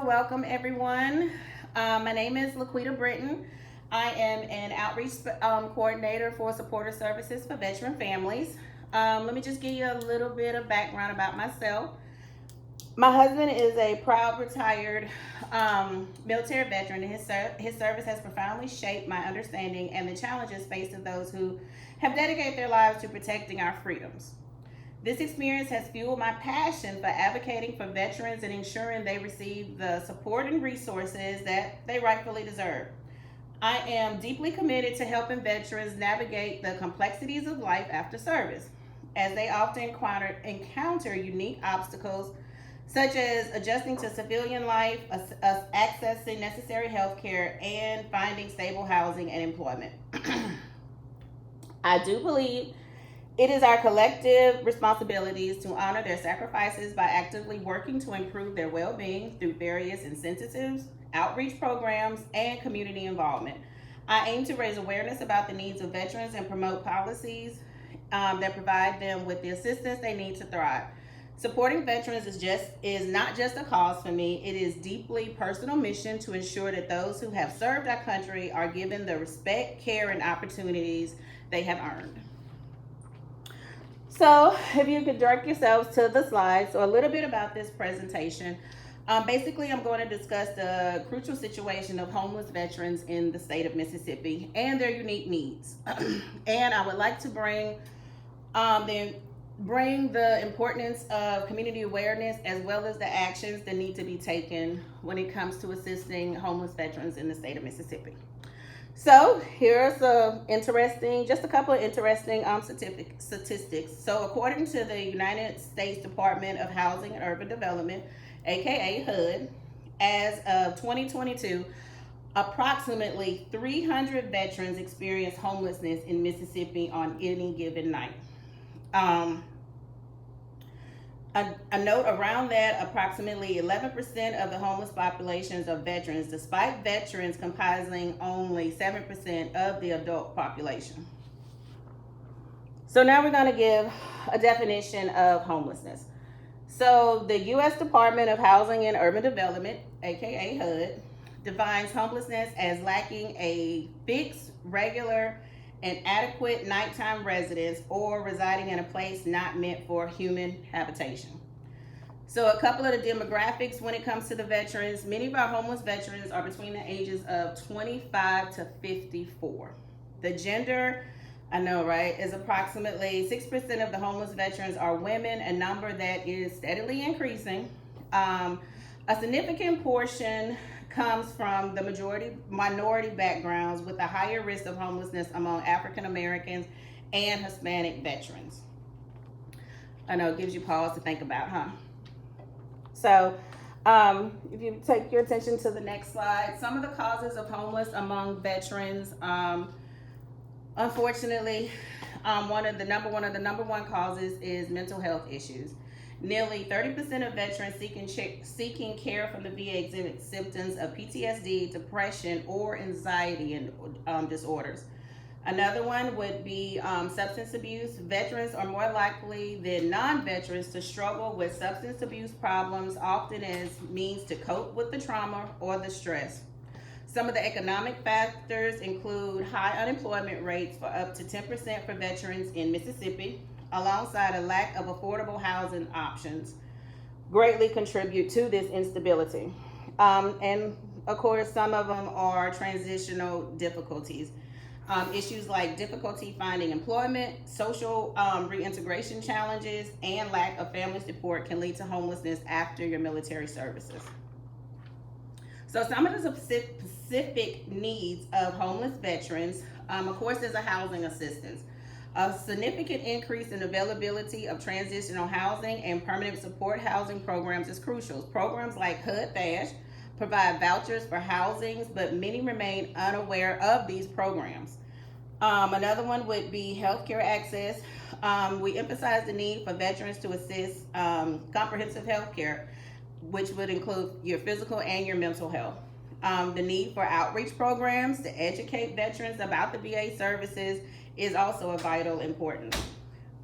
welcome everyone. My name is Laquita Britton. I am an outreach coordinator for supporter services for veteran families. Let me just give you a little bit of background about myself. My husband is a proud retired military veteran, and his service has profoundly shaped my understanding and the challenges faced of those who have dedicated their lives to protecting our freedoms. This experience has fueled my passion for advocating for veterans and ensuring they receive the support and resources that they rightfully deserve. I am deeply committed to helping veterans navigate the complexities of life after service, as they often encounter unique obstacles such as adjusting to civilian life, accessing necessary health care, and finding stable housing and employment. I do believe it is our collective responsibilities to honor their sacrifices by actively working to improve their well-being through various incentives, outreach programs, and community involvement. I aim to raise awareness about the needs of veterans and promote policies that provide them with the assistance they need to thrive. Supporting veterans is not just a cause for me, it is deeply personal mission to ensure that those who have served our country are given the respect, care, and opportunities they have earned. So if you could direct yourselves to the slides, so a little bit about this presentation. Basically, I'm going to discuss the crucial situation of homeless veterans in the state of Mississippi and their unique needs. And I would like to bring the importance of community awareness as well as the actions that need to be taken when it comes to assisting homeless veterans in the state of Mississippi. So here's just a couple of interesting statistics. So according to the United States Department of Housing and Urban Development, aka HUD, as of 2022, approximately 300 veterans experience homelessness in Mississippi on any given night. A note around that, approximately 11% of the homeless populations are veterans, despite veterans comprising only 7% of the adult population. So now we're going to give a definition of homelessness. So the U.S. Department of Housing and Urban Development, aka HUD, defines homelessness as lacking a fixed, regular, and adequate nighttime residence or residing in a place not meant for human habitation. So a couple of the demographics when it comes to the veterans, many of our homeless veterans are between the ages of 25 to 54. The gender, I know, right, is approximately 6% of the homeless veterans are women, a number that is steadily increasing. A significant portion comes from the minority backgrounds with a higher risk of homelessness among African Americans and Hispanic veterans. I know it gives you pause to think about, huh? So if you take your attention to the next slide, some of the causes of homeless among veterans, unfortunately, the number one causes is mental health issues. Nearly 30% of veterans seeking care from the VA exhibit symptoms of PTSD, depression, or anxiety and disorders. Another one would be substance abuse. Veterans are more likely than non-veterans to struggle with substance abuse problems, often as means to cope with the trauma or the stress. Some of the economic factors include high unemployment rates for up to 10% for veterans in Mississippi, alongside a lack of affordable housing options, greatly contribute to this instability. And of course, some of them are transitional difficulties. Issues like difficulty finding employment, social reintegration challenges, and lack of family support can lead to homelessness after your military services. So some of the specific needs of homeless veterans, of course, there's a housing assistance. A significant increase in availability of transitional housing and permanent support housing programs is crucial. Programs like HUD Dash provide vouchers for housings, but many remain unaware of these programs. Another one would be healthcare access. We emphasize the need for veterans to assist comprehensive healthcare, which would include your physical and your mental health. The need for outreach programs to educate veterans about the VA services is also of vital importance.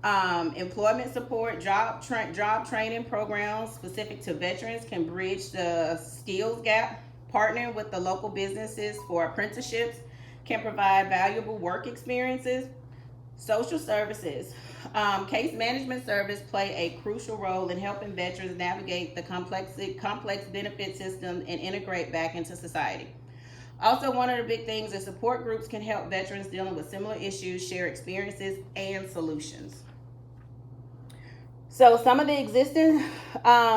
Employment support, job training programs specific to veterans can bridge the skills gap. Partnering with the local businesses for apprenticeships can provide valuable work experiences. Social services, case management service play a crucial role in helping veterans navigate the complex benefit system and integrate back into society. Also, one of the big things is support groups can help veterans dealing with similar issues share experiences and solutions. So, some of the existing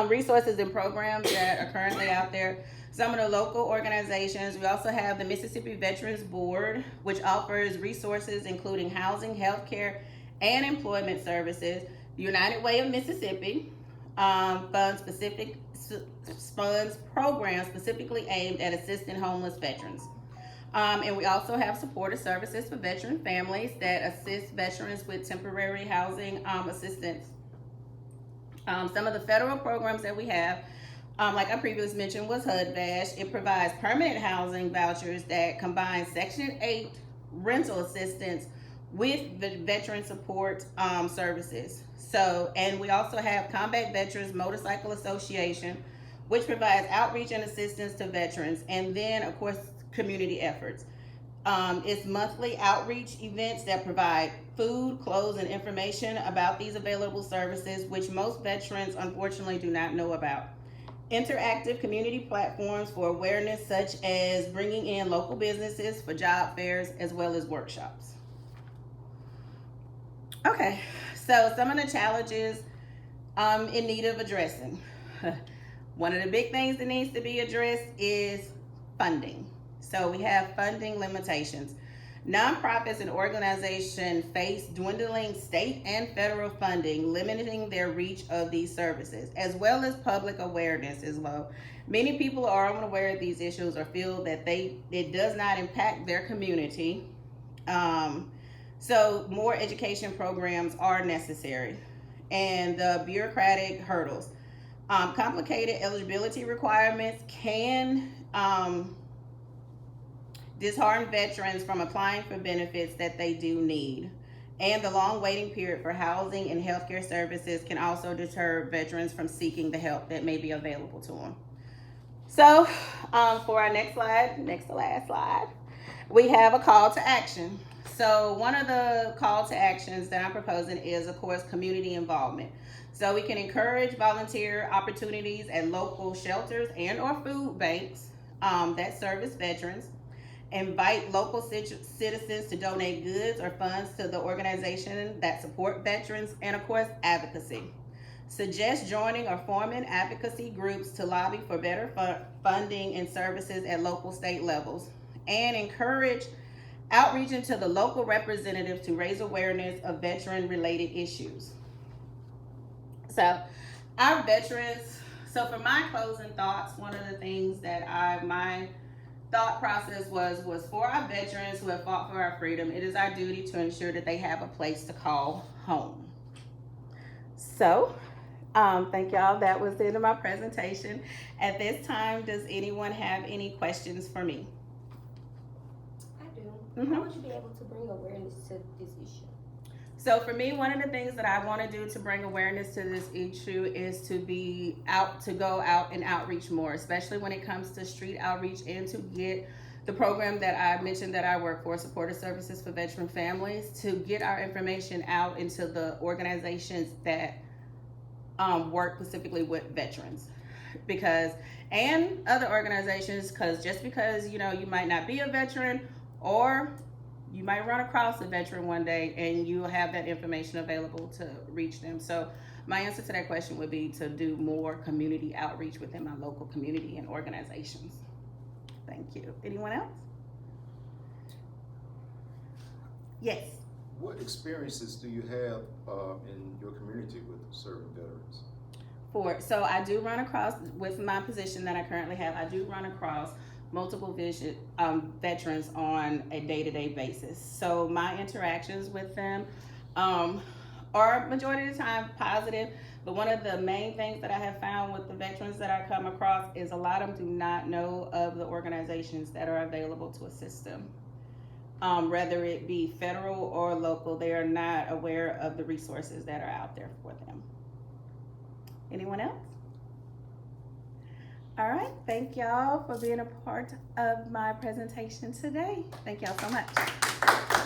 resources and programs that are currently out there, some of the local organizations, we also have the Mississippi Veterans Board, which offers resources including housing, healthcare, and employment services. United Way of Mississippi funds programs specifically aimed at assisting homeless veterans. And we also have supportive services for veteran families that assist veterans with temporary housing assistance. Some of the federal programs that we have, like I previously mentioned, was HUD-VASH. It provides permanent housing vouchers that combine Section 8 rental assistance with the veteran support services. So, and we also have Combat Veterans Motorcycle Association, which provides outreach and assistance to veterans. And then, of course, community efforts. It's monthly outreach events that provide food, clothes, and information about these available services, which most veterans unfortunately do not know about. Interactive community platforms for awareness, such as bringing in local businesses for job fairs as well as workshops. Okay, so some of the challenges in need of addressing. One of the big things that needs to be addressed is funding. So we have funding limitations. Nonprofits and organizations face dwindling state and federal funding, limiting their reach of these services, as well as public awareness as well. Many people are unaware of these issues or feel that it does not impact their community. So more education programs are necessary. And the bureaucratic hurdles. Complicated eligibility requirements can dishearten veterans from applying for benefits that they do need. And the long waiting period for housing and healthcare services can also deter veterans from seeking the help that may be available to them. So, for our next to last slide, we have a call to action. So, one of the call to actions that I'm proposing is, of course, community involvement. So, we can encourage volunteer opportunities at local shelters and or food banks that service veterans. Invite local citizens to donate goods or funds to the organization that support veterans, and of course, advocacy. Suggest joining or forming advocacy groups to lobby for better funding and services at local state levels. And encourage outreach into the local representatives to raise awareness of veteran-related issues. So, our veterans, so for my closing thoughts, one of the things that my thought process was for our veterans who have fought for our freedom, it is our duty to ensure that they have a place to call home. So, thank y'all. That was the end of my presentation. At this time, does anyone have any questions for me? I do. How would you be able to bring awareness to this issue? So for me, one of the things that I want to do to bring awareness to this issue is to go out and outreach more, especially when it comes to street outreach, and to get the program that I mentioned that I work for, Supportive Services for Veteran Families, to get our information out into the organizations that work specifically with veterans. And other organizations, because just because you might not be a veteran, or you might run across a veteran one day and you'll have that information available to reach them. So my answer to that question would be to do more community outreach within my local community and organizations. Thank you. Anyone else? Yes. What experiences do you have in your community with serving veterans? So I do run across, with my position that I currently have, I do run across multiple veterans on a day-to-day basis. So my interactions with them are majority of the time positive, but one of the main things that I have found with the veterans that I come across is a lot of them do not know of the organizations that are available to assist them. whether it be federal or local, they are not aware of the resources that are out there for them. Anyone else? All right, thank y'all for being a part of my presentation today. Thank y'all so much.